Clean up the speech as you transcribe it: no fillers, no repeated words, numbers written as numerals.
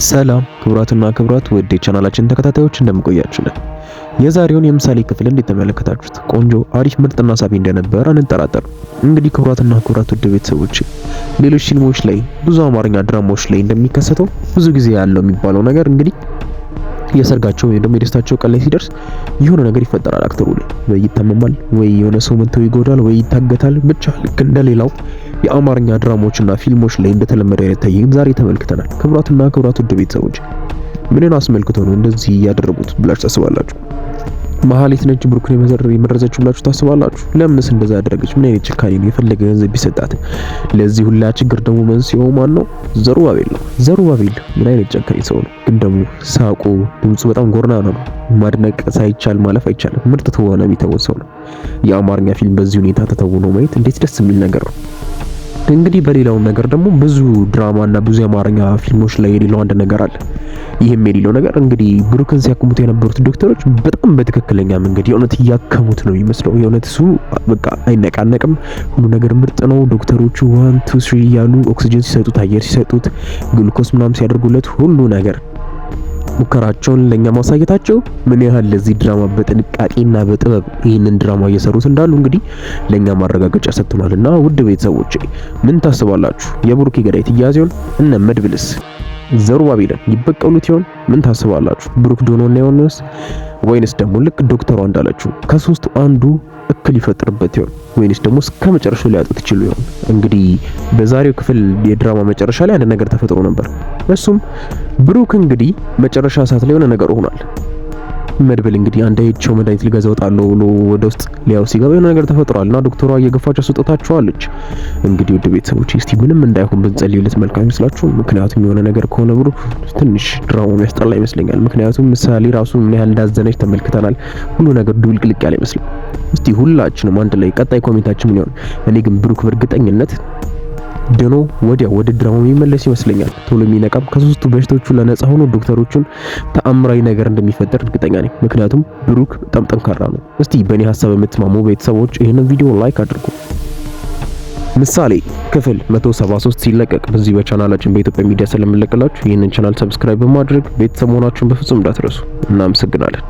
ሰላም ክቡራትና ክቡራት ውድ የቻናላችን ተከታታዮች እንደምቆያችሁልን የዛሬውን የምሳሌ ክፍል እንደተመለከታችሁት ቆንጆ አሪፍ ምርጥና ሳቢ እንደነበር አንጠራጠርም። እንግዲህ ክቡራትና ክቡራት ውድ ቤተሰቦች ሌሎች ፊልሞች ላይ ብዙ አማርኛ ድራማዎች ላይ እንደሚከሰተው ብዙ ጊዜ ያለው የሚባለው ነገር እንግዲህ የሰርጋቸው ወይ ደግሞ የደስታቸው ቀን ላይ ሲደርስ የሆነ ነገር ይፈጠራል። አክተሩ ላይ ወይ ይታመማል፣ ወይ የሆነ ሰው መጥቶ ይጎዳል፣ ወይ ይታገታል። ብቻ ልክ እንደሌላው የአማርኛ ድራማዎችና ፊልሞች ላይ እንደተለመደ አይነት ትዕይንት ዛሬ ተመልክተናል። ክቡራትና ክቡራት ውድ ቤተሰቦች ምንን አስመልክቶ ነው እንደዚህ ያደረጉት ብላችሁ ታስባላችሁ? መሀሌት ነች ብሩክን የመረዘችው ብላችሁ ታስባላችሁ? ለምንስ እንደዛ ያደረገች? ምን አይነት ጭካኔ ነው? የፈለገ ገንዘብ ቢሰጣት። ለዚህ ሁላ ችግር ደግሞ መንስኤው ማን ነው? ዘሩባቤል ነው። ዘሩባቤል ምን አይነት ጨካኝ ሰው ነው! ግን ደግሞ ሳቁ፣ ድምፁ በጣም ጎርናና ነው። ማድነቅ ሳይቻል ማለፍ አይቻልም። ምርጥ ትወና የሚተወን ሰው ነው። የአማርኛ ፊልም በዚህ ሁኔታ ተተውኖ ማየት እንዴት ደስ የሚል ነገር ነው። እንግዲህ በሌላው ነገር ደግሞ ብዙ ድራማና ብዙ የአማርኛ ፊልሞች ላይ የሌለው አንድ ነገር አለ። ይህም የሌለው ነገር እንግዲህ ብሩክን ሲያክሙት የነበሩት ዶክተሮች በጣም በትክክለኛ መንገድ የእውነት እያከሙት ነው የሚመስለው። የእውነት እሱ በቃ አይነቃነቅም። ሁሉ ነገር ምርጥ ነው። ዶክተሮቹ 1 2 3 እያሉ ኦክሲጅን ሲሰጡት፣ አየር ሲሰጡት፣ ግሉኮስ ምናምን ሲያደርጉለት ሁሉ ነገር ሙከራቸውን ለኛ ማሳየታቸው ምን ያህል ለዚህ ድራማ በጥንቃቄና በጥበብ ይህንን ድራማ እየሰሩት እንዳሉ እንግዲህ ለኛ ማረጋገጫ ሰጥተናልና ውድ ቤተሰቦቼ ምን ታስባላችሁ? የብሩክ ገዳይ ትያዝ ይሆን? እነ መድብልስ ዘሩባቤልን ይበቀሉት ይሆን? ምን ታስባላችሁ? ብሩክ ዶኖና ይሆንስ ወይንስ ደግሞ ልክ ዶክተሯ እንዳለችው ከሶስቱ አንዱ እክል ይፈጥርበት ይሆን? ወይንስ ደግሞ እስከ መጨረሻው ሊያጡት ይችላል ይሆን? እንግዲህ በዛሬው ክፍል የድራማ መጨረሻ ላይ አንድ ነገር ተፈጥሮ ነበር። እሱም ብሩክ እንግዲህ መጨረሻ ሰዓት ላይ የሆነ ነገር ሆኗል። መድብል እንግዲህ አንድ አይቼው መድኃኒት ልገዛ እወጣለሁ ብሎ ወደ ውስጥ ሊያው ሲገባ የሆነ ነገር ተፈጥሯልና ዶክተሯ እየገፋች አስወጣታቸዋለች። እንግዲህ ውድ ቤተሰቦች እስቲ ምንም እንዳይሆን ብንጸልይለት መልካም ይመስላችሁ። ምክንያቱም የሆነ ነገር ከሆነ ብሩክ ትንሽ ድራማው የሚያስጠላ ይመስለኛል። ምክንያቱም ምሳሌ ራሱ ምን ያህል እንዳዘነች ተመልክተናል። ሁሉ ነገር ድብልቅልቅ ያለ ይመስላል። እስቲ ሁላችንም አንድ ላይ ቀጣይ ኮሜንታችን ምን ይሆን? እኔ ግን ብሩክ በእርግጠኝነት ድኖ ወዲያ ወደ ድራማው የሚመለስ ይመስለኛል። ቶሎ የሚነቃም ከሶስቱ በሽታዎቹ ለነጻ ሆኖ ዶክተሮቹን ተአምራዊ ነገር እንደሚፈጠር እርግጠኛ ነኝ። ምክንያቱም ብሩክ በጣም ጠንካራ ነው። እስቲ በእኔ ሐሳብ የምትማሙ ቤተሰቦች ይህንን ቪዲዮ ላይክ አድርጉ። ምሳሌ ክፍል 173 ሲለቀቅ በዚህ በቻናላችን በኢትዮጵያ ሚዲያ ስለምንለቅላችሁ ይህንን ቻናል ሰብስክራይብ በማድረግ ቤተሰብ መሆናችሁን በፍጹም እንዳትረሱ። እናመሰግናለን።